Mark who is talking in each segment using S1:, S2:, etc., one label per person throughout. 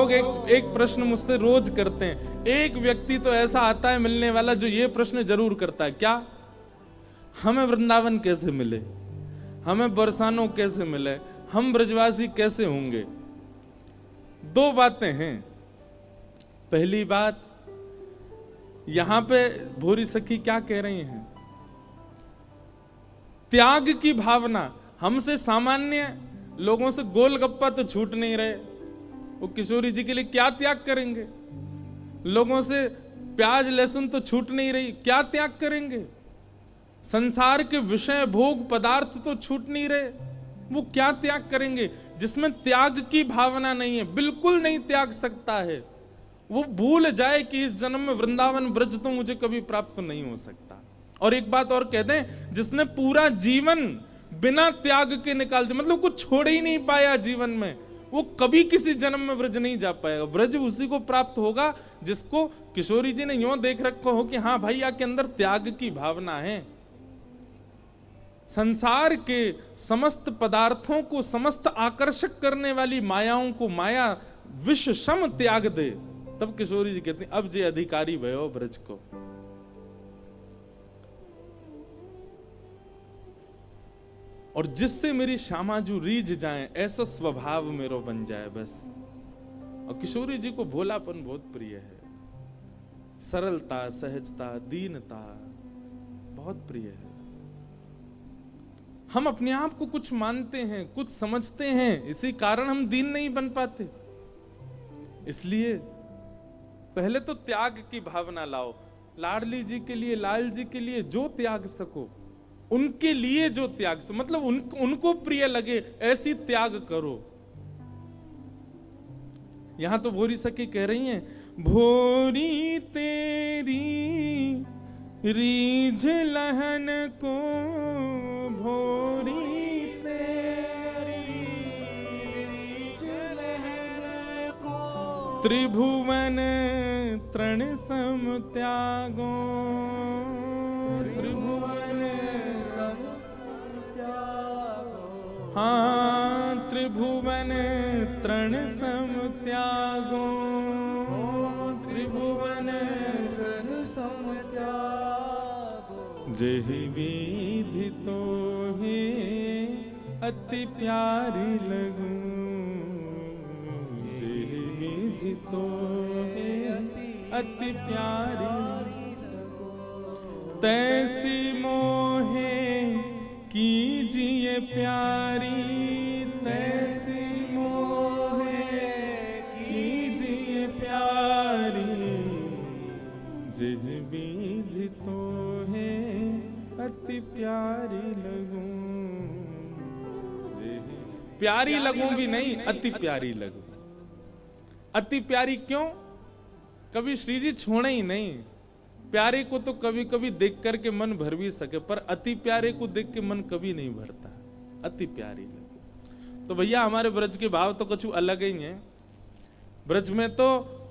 S1: लोग एक प्रश्न मुझसे रोज करते हैं। एक व्यक्ति तो ऐसा आता है मिलने वाला जो ये प्रश्न जरूर करता है, क्या हमें वृंदावन कैसे मिले, हमें बरसानो कैसे मिले, हम ब्रजवासी कैसे होंगे। दो बातें हैं। पहली बात, यहां पे भूरी सखी क्या कह रही हैं, त्याग की भावना। हमसे सामान्य लोगों से गोलगप्पा तो छूट नहीं रहे, वो किशोरी जी के लिए क्या त्याग करेंगे। लोगों से प्याज लहसुन तो छूट नहीं रही, क्या त्याग करेंगे। संसार के विषय भोग पदार्थ तो छूट नहीं रहे, वो क्या त्याग करेंगे। जिसमें त्याग की भावना नहीं है, बिल्कुल नहीं त्याग सकता है। वो भूल जाए कि इस जन्म में वृंदावन ब्रज तो मुझे कभी प्राप्त नहीं हो सकता। और एक बात और कह दें, जिसने पूरा जीवन बिना त्याग के निकाल दिया, मतलब कुछ छोड़ ही नहीं पाया जीवन में, वो कभी किसी जन्म में ब्रज नहीं जा पाएगा। ब्रज उसी को प्राप्त होगा जिसको किशोरी जी ने यूं देख रखा हो कि हाँ भैया के अंदर त्याग की भावना है। संसार के समस्त पदार्थों को, समस्त आकर्षक करने वाली मायाओं को माया विष सम त्याग दे, तब किशोरी जी कहते हैं अब जे अधिकारी भयो ब्रज को। और जिससे मेरी श्यामाजू रीझ जाए, ऐसा स्वभाव मेरो बन जाए बस। और किशोरी जी को भोलापन बहुत प्रिय है, सरलता, सहजता, दीनता बहुत प्रिय है। हम अपने आप को कुछ मानते हैं, कुछ समझते हैं, इसी कारण हम दीन नहीं बन पाते। इसलिए पहले तो त्याग की भावना लाओ। लाडली जी के लिए, लाल जी के लिए जो त्याग सको, उनके लिए जो त्याग सको, मतलब उनको प्रिय लगे ऐसी त्याग करो। यहां तो भोरी सखी कह रही हैं, भोरी तेरी रीझ लहन को, भोरी तेरी रीझ लहन को, त्रिभुवन तृण सम त्यागो, त्रिभुवन सम त्यागो, हाँ त्रिभुवन तृण सम त्यागो, त्रिभुवन तृण सम त्यागो, जेहि विधि तो हे अति प्यारी लगूं, जेहि विधि तो हे अति प्यारी, तैसी मोहे कीजिए प्यारी, तैसी मोहे कीजिए प्यारी, जिज विधि तो है अति प्यारी लगूं, प्यारी लगूं भी नहीं, अति प्यारी लगूं। अति प्यारी क्यों? कभी श्री जी छोड़े ही नहीं। प्यारे को तो कभी कभी देख करके मन भर भी सके, पर अति प्यारे को देख के मन कभी नहीं भरता। अति प्यारी लगे। तो भैया हमारे ब्रज के भाव तो कुछ अलग ही हैं। ब्रज में तो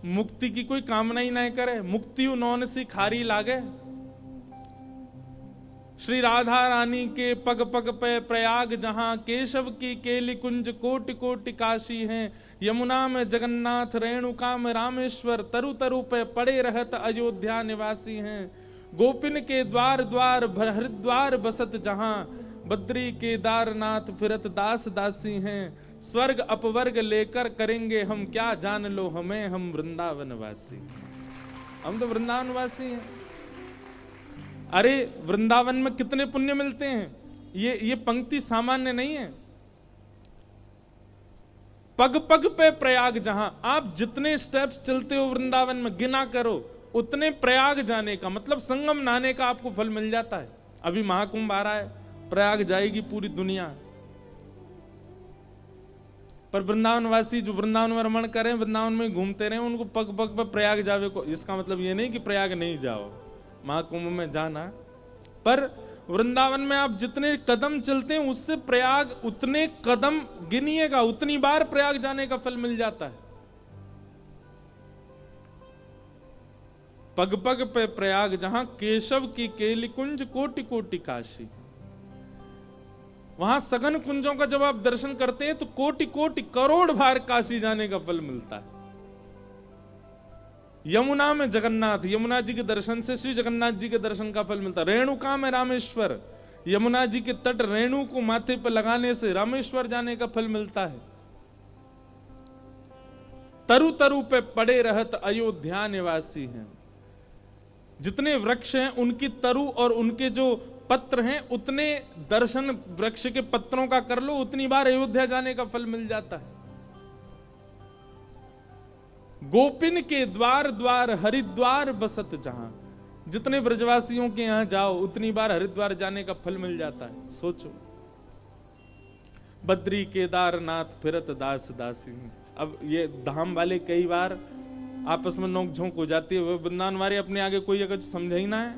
S1: मुक्ति की कोई कामना ही नहीं करे, मुक्ति उन्होंने सी खारी लागे। श्री राधा रानी के पग पग पे प्रयाग जहां, केशव की केली कुंज कोटि कोटि काशी हैं, यमुना में जगन्नाथ, रेणुका में रामेश्वर, तरु तरु पे पड़े रहत अयोध्या निवासी हैं। गोपिन के द्वार द्वार हरिद्वार बसत जहां, बद्री केदारनाथ फिरत दास दासी हैं। स्वर्ग अपवर्ग लेकर करेंगे हम क्या, जान लो हमें हम वृंदावन वासी। हम तो वृंदावन वासी हैं। अरे वृंदावन में कितने पुण्य मिलते हैं, ये पंक्ति सामान्य नहीं है। पग पग पे प्रयाग जहां, आप जितने स्टेप्स चलते हो वृंदावन में गिना करो, उतने प्रयाग जाने का, मतलब संगम नहाने का आपको फल मिल जाता है। अभी महाकुंभ आ रहा है, प्रयाग जाएगी पूरी दुनिया। पर वृंदावनवासी जो वृंदावन में रमण करें, वृंदावन में घूमते रहे, उनको पग पग पे प्रयाग जावे को, इसका मतलब ये नहीं कि प्रयाग नहीं जाओ, महाकुंभ में जाना। पर वृंदावन में आप जितने कदम चलते हैं उससे प्रयाग उतने कदम गिनिएगा, उतनी बार प्रयाग जाने का फल मिल जाता है। पग पग पे प्रयाग जहां, केशव की केली कुंज कोटि कोटि काशी। वहां सघन कुंजों का जब आप दर्शन करते हैं तो कोटि कोटि करोड़ बार काशी जाने का फल मिलता है। यमुना में जगन्नाथ, यमुना जी के दर्शन से श्री जगन्नाथ जी के दर्शन का फल मिलता है। रेणुका में रामेश्वर, यमुना जी के तट रेणु को माथे पर लगाने से रामेश्वर जाने का फल मिलता है। तरु तरु पे पड़े रहत अयोध्या निवासी हैं। जितने वृक्ष हैं उनकी तरु और उनके जो पत्र हैं उतने दर्शन वृक्ष के पत्रों का कर लो, उतनी बार अयोध्या जाने का फल मिल जाता है। गोपिन के द्वार द्वार हरिद्वार बसत जहां, जितने ब्रजवासियों के यहां जाओ उतनी बार हरिद्वार जाने का फल मिल जाता है। सोचो, बद्री केदारनाथ फिरत दास दासी। अब ये धाम वाले कई बार आपस में नोक झोंक हो जाती है, वृंदावन वाले अपने आगे कोई अगर समझे ही ना है।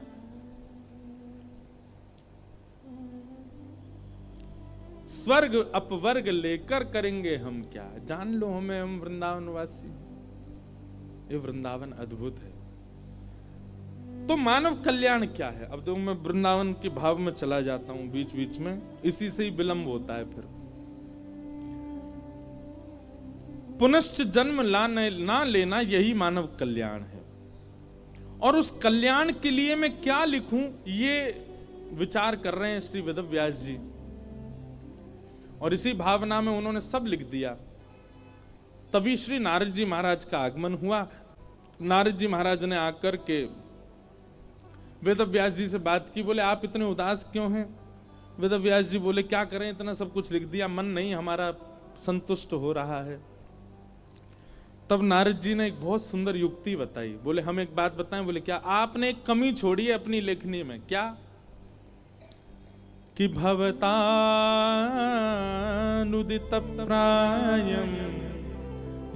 S1: स्वर्ग अपवर्ग लेकर करेंगे हम क्या, जान लो हमें, हम वृंदावन वासी। ये वृंदावन अद्भुत है। तो मानव कल्याण क्या है? अब तो मैं वृंदावन के भाव में चला जाता हूं बीच बीच में, इसी से ही विलंब होता है। फिर पुनश्च जन्म ना लेना, यही मानव कल्याण है। और उस कल्याण के लिए मैं क्या लिखूं, ये विचार कर रहे हैं श्री वेदव्यास जी। और इसी भावना में उन्होंने सब लिख दिया। तभी श्री नारद जी महाराज का आगमन हुआ। नारद जी महाराज ने आकर के वेदव्यास जी से बात की, बोले आप इतने उदास क्यों हैं? वेदव्यास जी बोले क्या करें, इतना सब कुछ लिख दिया, मन नहीं हमारा संतुष्ट हो रहा है। तब नारद जी ने एक बहुत सुंदर युक्ति बताई। बोले हम एक बात बताएं। बोले क्या? आपने एक कमी छोड़ी है अपनी लेखनी में। क्या? कि भवतानुदित प्रायम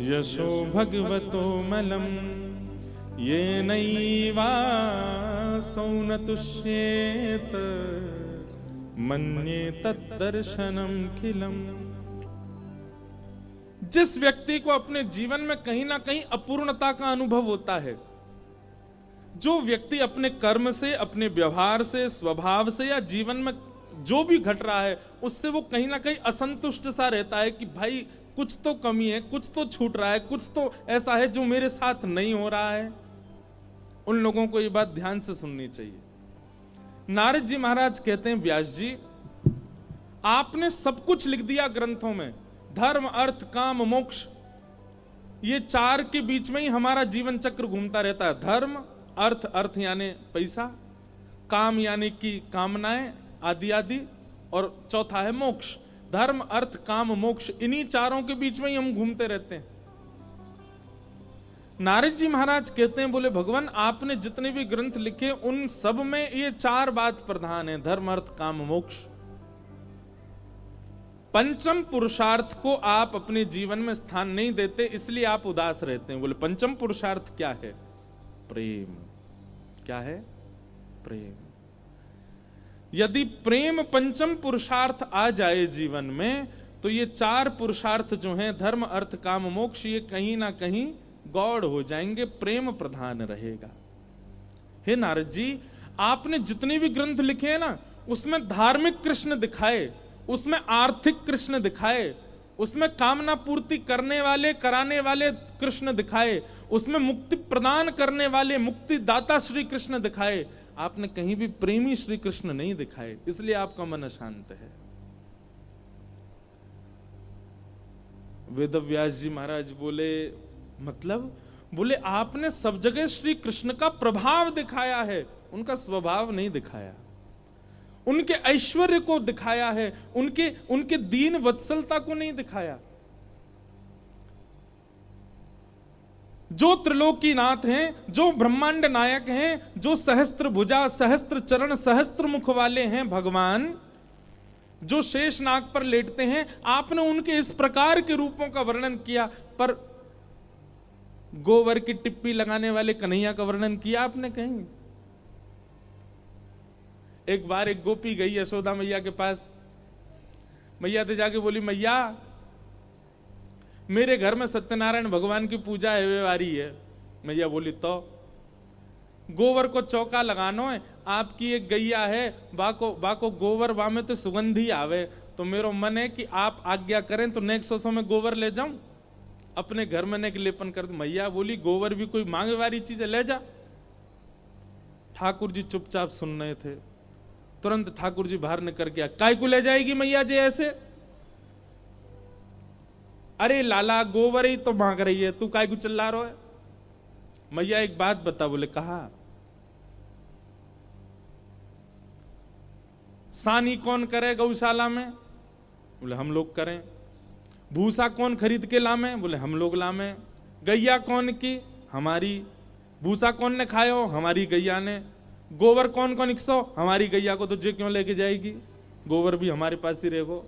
S1: यशो भगवतो मलम ये नैवासौ न तुष्येत मन्ये तद्दर्शनम खिलम। जिस व्यक्ति को अपने जीवन में कहीं ना कहीं अपूर्णता का अनुभव होता है, जो व्यक्ति अपने कर्म से, अपने व्यवहार से, स्वभाव से या जीवन में जो भी घट रहा है उससे वो कहीं ना कहीं असंतुष्ट सा रहता है कि भाई कुछ तो कमी है, कुछ तो छूट रहा है, कुछ तो ऐसा है जो मेरे साथ नहीं हो रहा है, उन लोगों को ये बात ध्यान से सुननी चाहिए। नारद जी महाराज कहते हैं, व्यास जी आपने सब कुछ लिख दिया ग्रंथों में, धर्म अर्थ काम मोक्ष, ये चार के बीच में ही हमारा जीवन चक्र घूमता रहता है। धर्म अर्थ, अर्थ यानी पैसा, काम यानी कि कामनाएं आदि आदि, और चौथा है मोक्ष। धर्म अर्थ काम मोक्ष, इन्हीं चारों के बीच में ही हम घूमते रहते हैं। नारद जी महाराज कहते हैं, बोले भगवान आपने जितने भी ग्रंथ लिखे उन सब में ये चार बात प्रधान है, धर्म अर्थ काम मोक्ष। पंचम पुरुषार्थ को आप अपने जीवन में स्थान नहीं देते, इसलिए आप उदास रहते हैं। बोले पंचम पुरुषार्थ क्या है? प्रेम। क्या है? प्रेम। यदि प्रेम पंचम पुरुषार्थ आ जाए जीवन में, तो ये चार पुरुषार्थ जो हैं, धर्म अर्थ काम मोक्ष, ये कहीं ना कहीं गौड़ हो जाएंगे, प्रेम प्रधान रहेगा। हे नारद जी, आपने जितने भी ग्रंथ लिखे हैं ना, उसमें धार्मिक कृष्ण दिखाए, उसमें आर्थिक कृष्ण दिखाए, उसमें कामना पूर्ति करने वाले, कराने वाले कृष्ण दिखाए, उसमें मुक्ति प्रदान करने वाले मुक्ति दाता श्री कृष्ण दिखाए। आपने कहीं भी प्रेमी श्री कृष्ण नहीं दिखाए, इसलिए आपका मन अशांत है। वेदव्यास जी महाराज बोले मतलब? बोले आपने सब जगह श्री कृष्ण का प्रभाव दिखाया है, उनका स्वभाव नहीं दिखाया, उनके ऐश्वर्य को दिखाया है, उनके दीन वत्सलता को नहीं दिखाया। जो त्रिलोकी नाथ हैं, जो ब्रह्मांड नायक हैं, जो सहस्त्र भुजा, सहस्त्र चरण, सहस्त्र मुख वाले हैं भगवान, जो शेष नाग पर लेटते हैं, आपने उनके इस प्रकार के रूपों का वर्णन किया, पर गोबर की टिप्पी लगाने वाले कन्हैया का वर्णन किया आपने कहीं? एक बार एक गोपी गई यशोदा मैया के पास, मैया तो जाके बोली, मैया मेरे घर में सत्यनारायण भगवान की पूजा है आ रही है। मैया बोली तो गोबर को चौका लगानो है, आपकी एक गैया है, बाको गोबर बा में तो सुगंधी आवे, तो मेरो मन है कि आप आज्ञा करें तो नेक्स्ट वर्ष में गोबर ले जाऊं। अपने घर में नेक लेपन कर दे। मैया बोली गोबर भी कोई मांगे वाली चीज है, ले जा। ठाकुर जी चुपचाप सुन रहे थे। तुरंत ठाकुर जी बाहर निकल गया, काय को ले जाएगी मैया जी ऐसे? अरे लाला गोबर ही तो मांग रही है, तू काय को चिल्ला रहा है? मैया एक बात बता। बोले कहा, सानी कौन करे गौशाला में? बोले हम लोग करें। भूसा कौन खरीद के लामे? बोले हम लोग लामे। गैया कौन की? हमारी। भूसा कौन ने खायो? हमारी गैया ने। गोबर कौन कौन 100? हमारी गैया को तुझे क्यों लेके जाएगी? गोबर भी हमारे पास ही रहेगो।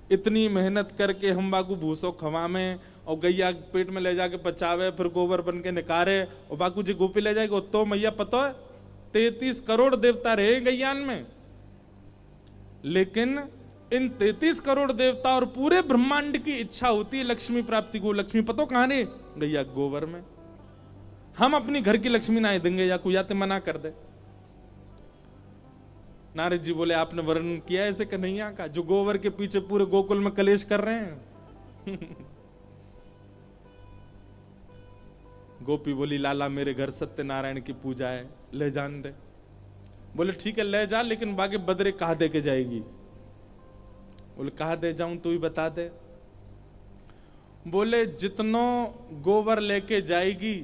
S1: इतनी मेहनत करके हम बाकू भूसो खवामे और गैया पेट में ले जाके पचावे, फिर गोबर बन के निकारे और बाकू जी गोपी ले जाएगी। तो मैया पता है 33 करोड़ देवता रहे गैयान में, लेकिन इन 33 करोड़ देवता और पूरे ब्रह्मांड की इच्छा होती है लक्ष्मी प्राप्ति को। लक्ष्मी पतो कहां रे? गैया गोबर में। हम अपनी घर की लक्ष्मी ना देंगे या कोई आते मना कर दे। नारद जी बोले आपने वर्णन किया ऐसे कन्हैया का, जो गोबर के पीछे पूरे गोकुल में कलेश कर रहे हैं। गोपी बोली लाला मेरे घर सत्यनारायण की पूजा है, ले जान दे। बोले ठीक है ले जा, लेकिन बाकी बदरे कहा दे के जाएगी? बोले कहा दे जाऊं तू ही बता दे। बोले जितनो गोबर लेके जाएगी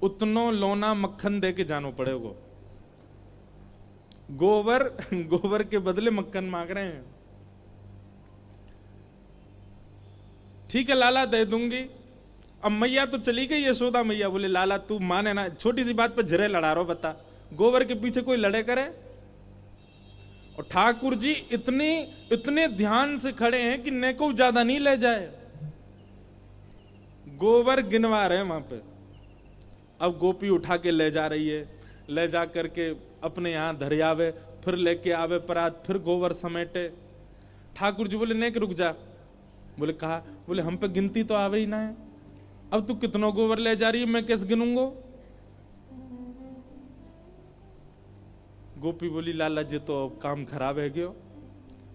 S1: उतनो लोना मक्खन दे के जानो पड़ेगा। गोबर के बदले मक्खन मांग रहे हैं। ठीक है लाला दे दूंगी। अब मैया तो चली गई यशोदा मैया। बोले लाला तू माने ना, छोटी सी बात पर झरे लड़ा रहा हो, बता गोबर के पीछे कोई लड़े करे? और ठाकुर जी इतने ध्यान से खड़े हैं कि नेको ज्यादा नहीं ले जाए, गोबर गिनवा रहे हैं वहां पे। अब गोपी उठा के ले जा रही है, ले जा करके अपने यहां धरियावे, फिर लेके आवे परात, फिर गोबर समेटे। ठाकुर जी बोले नेक रुक जा। बोले कहा? बोले हम पे गिनती तो आवे ही ना है। अब तू कितनों गोबर ले जा रही है, मैं कैसे गिनूंगो? गोपी बोली लाला जी तो काम खराब है गयो,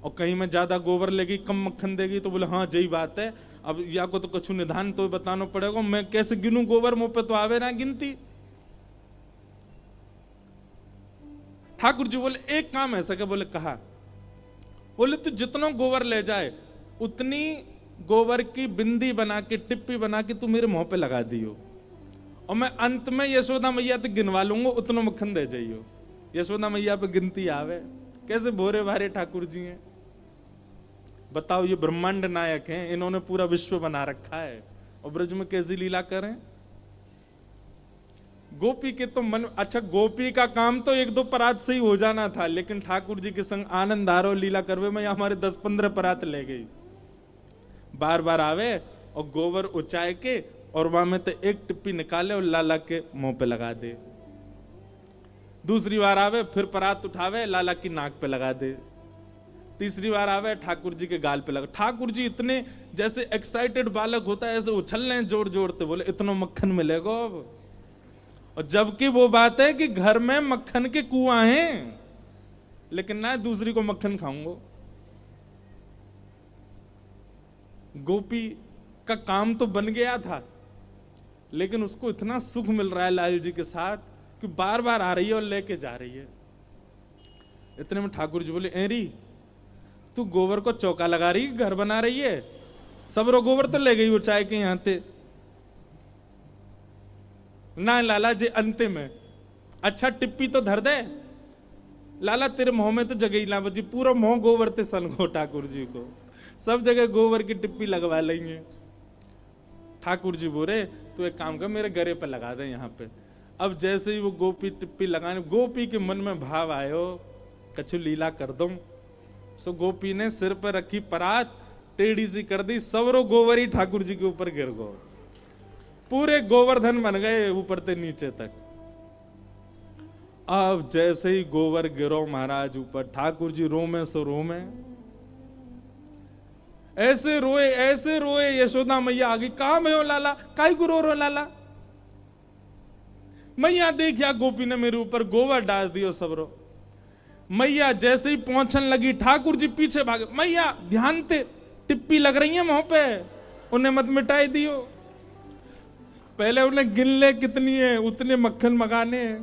S1: और कहीं में ज्यादा गोबर लेगी कम मक्खन देगी। तो बोले हाँ यही बात है, अब या को तो कुछ निधान तो बताना पड़ेगा, मैं कैसे गिनूं गोबर? मुंह पे तो आवे ना गिनती। ठाकुर जी बोले एक काम ऐसा क्या? बोले कहा? बोले तू जितना गोबर ले जाए उतनी गोबर की बिंदी बना के टिप्पी बना के तू मेरे मुंह पे लगा दियो, और मैं अंत में यशोदा मैया तक गिनवा लूंगा, उतना मक्खन दे जाइयो। यशोदा मैया पे गिनती आवे। कैसे भोरे भारे ठाकुर जी हैं बताओ। ये ब्रह्मांड नायक हैं, इन्होंने पूरा विश्व बना रखा है, और ब्रज में कैसी लीला करें? गोपी के तो मन, अच्छा गोपी का काम तो 1-2 परात से ही हो जाना था, लेकिन ठाकुर जी के संग आनंद आरो लीला करवे में हमारे 10-15 परात ले गई। बार बार आवे और गोबर उचाए के और वहां में तो एक टिप्पी निकाले और लाला के मुंह पे लगा दे। दूसरी बार आवे फिर परात उठावे लाला की नाक पे लगा दे। तीसरी बार आवे ठाकुर जी के गाल पे लगा। ठाकुर जी इतने जैसे एक्साइटेड बालक होता है ऐसे उछल रहे हैं जोर जोरते। बोले इतना मक्खन मिलेगा अब? और जबकि वो बात है कि घर में मक्खन के कुआं हैं, लेकिन ना दूसरी को मक्खन खाऊंगा। गोपी का काम तो बन गया था, लेकिन उसको इतना सुख मिल रहा है लाल जी के साथ कि बार बार आ रही है और लेके जा रही है। इतने में ठाकुर जी बोले एरी तू गोबर को चौका लगा रही, घर बना रही है? सब रो गोबर तो ले गई वो चाय के यहां थे ना लाला जी अंते में। अच्छा टिप्पी तो धर दे लाला, तेरे मुंह में तो जगह ही ना बची, पूरा मुंह गोबर ते सन को ठाकुर जी को सब जगह गोबर की टिप्पी लगवा लेंगे। ठाकुर जी बोले तू एक काम कर मेरे गरे पे लगा दे यहाँ पे। अब जैसे ही वो गोपी टिप्पी लगाने, गोपी के मन में भाव आयो कछु लीला कर दूं। सो गोपी ने सिर पर रखी परात टेढ़ी सी कर दी, सवरो गोबर ही ठाकुर जी के ऊपर गिर गो। पूरे गोवर्धन बन गए ऊपर से नीचे तक। अब जैसे ही गोबर गिरो महाराज ऊपर, ठाकुर जी रोमे सो रोमे, ऐसे रोए यशोदा मैया आगे। कहां भयो लाला, काई को रो लाला? मैया देख या गोपी ने मेरे ऊपर गोबर डाल दियो सबरो। मैया जैसे ही पहुंचने लगी ठाकुर जी पीछे भागे। मैया ध्यान से टिप्पी लग रही है मुंह पे, उन्हें मत मिटाई दियो, पहले उन्हें गिन ले कितनी है, उतने मक्खन मंगाने हैं।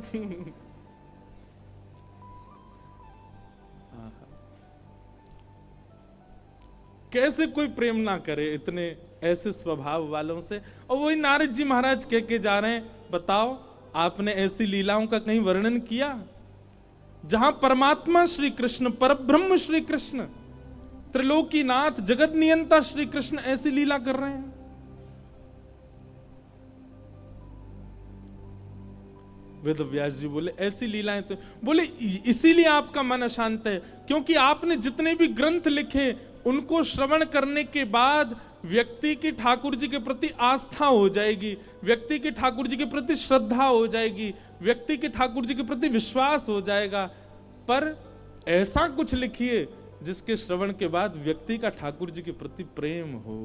S1: कैसे कोई प्रेम ना करे इतने ऐसे स्वभाव वालों से। और वही नारद जी महाराज कह के जा रहे हैं, बताओ आपने ऐसी लीलाओं का कहीं वर्णन किया जहां परमात्मा श्री कृष्ण, परब्रह्म श्री कृष्ण, त्रिलोकीनाथ, जगत नियंता श्री कृष्ण ऐसी लीला कर रहे हैं। वेद व्यास जी बोले ऐसी लीलाएं तो, बोले इसीलिए आपका मन अशांत है क्योंकि आपने जितने भी ग्रंथ लिखे उनको श्रवण करने के बाद व्यक्ति की ठाकुर जी के प्रति आस्था हो जाएगी, व्यक्ति की ठाकुर जी के प्रति श्रद्धा हो जाएगी, व्यक्ति के ठाकुर जी के प्रति विश्वास हो जाएगा। पर ऐसा कुछ लिखिए जिसके श्रवण के बाद व्यक्ति का ठाकुर जी के प्रति प्रेम हो।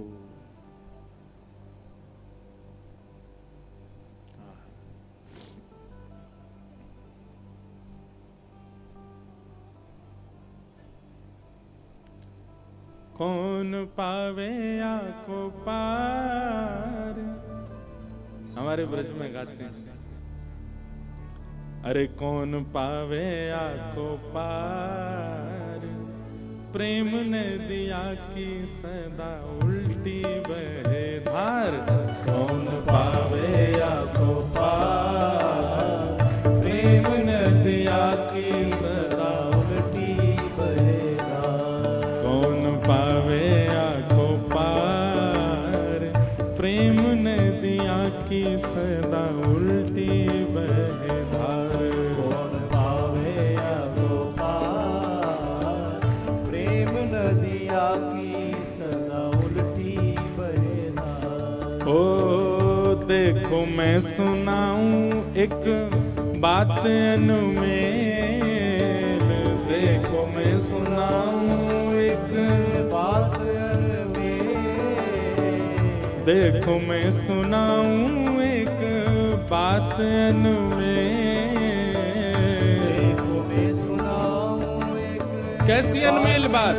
S1: कौन पावे आको पार, हमारे ब्रज में गाते हैं, अरे कौन पावे आको पार, प्रेम ने दिया की सदा उल्टी बहे धार। कौन पावे आको पार, प्रेम ने दिया की सदा उल्टी बहे धार। कौन पावे आको पार, प्रेम ने दिया की सदा उल्टी बहे धार।
S2: कौन पावे आको पार, प्रेम नदिया की सदा उल्टी बहे धार।
S1: ओ देखो मैं सुनाऊं एक बात अनमेल, देखो मैं सुनाऊं एक
S2: बात अनमेल,
S1: देखो मैं सुनाऊं एक बात अनमेल।
S2: देखो मैं सुनाऊं एक
S1: कैसी अनमेल बात?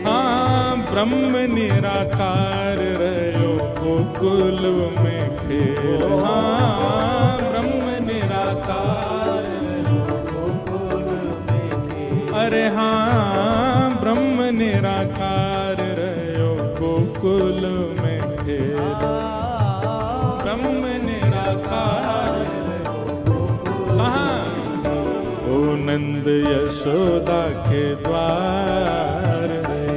S1: हाँ, ब्रह्म निराकार रहो गोकुल में खेल। हाँ, ब्रह्म निराकार
S2: रहो गोकुल में खेल।
S1: अरे हाँ, ब्रह्म निराकार रहो गोकुल में खेल। ब्रह्म निराकार कहाँ? ओ नंद यशोदा के द्वार,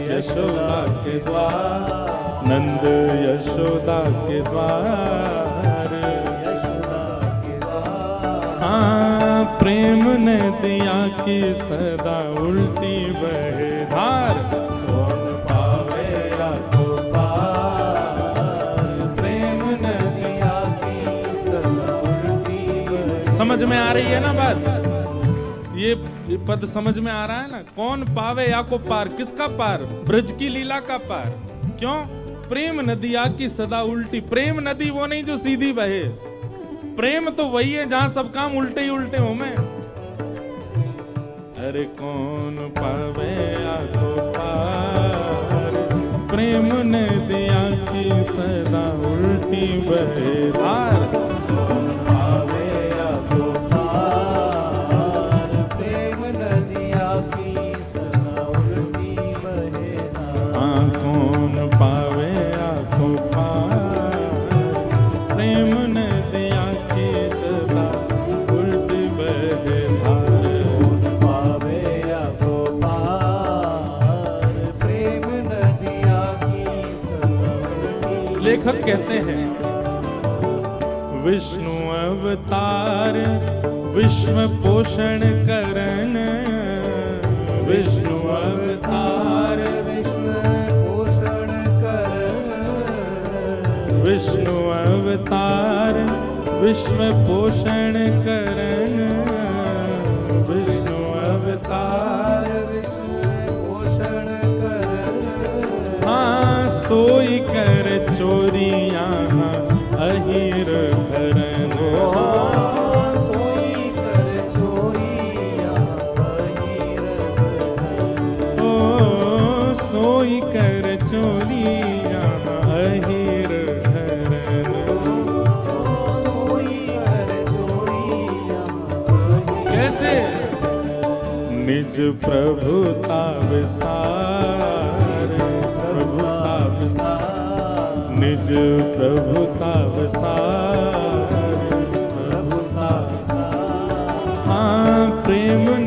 S1: यशोदा के द्वार, नंद यशोदा के द्वार,
S2: यशोदा के द्वार।
S1: हाँ, प्रेम ने दिया की सदा उल्टी बहे धार।
S2: कौन पावे आको पार, प्रेम नदिया की सदा उल्टी बहे।
S1: समझ में आ रही है ना बात? ये पद समझ में आ रहा है ना? कौन पावे या को पार, किसका पार? ब्रज की लीला का पार। क्यों? प्रेम नदिया की सदा उल्टी। प्रेम नदी वो नहीं जो सीधी बहे, प्रेम तो वही है जहां सब काम उल्टे ही उल्टे हो। मैं अरे कौन पावे या को पार, प्रेम नदिया की सदा उल्टी बहे धार।
S2: कौन पावे आको पार, प्रेम नदिया की सदा उल्टी बहे धार।
S1: हाँ, कौन पावे आको पार, प्रेम नदिया की सदा उल्टी बहे धार।
S2: कौन पावे आको पार, प्रेम नदिया की सदा उल्टी।
S1: लेखक कहते हैं, विष्णु अवतार विश्व पोषण करन, विष्णु अवतार
S2: विश्व पोषण कर।
S1: विष्णु अवतार विश्व पोषण करन, विष्णु अवतार
S2: विश्व पोषण कर।
S1: हाँ, सोई कर चोरियां अहिर भरन।
S2: सोई कर चोरियां अहिर भरन।
S1: ओ सोई कर चोरियां निज प्रभुता विसार, प्रभुता विसार, निज प्रभुता विसार, प्रभुता विसार। हाँ प्रेम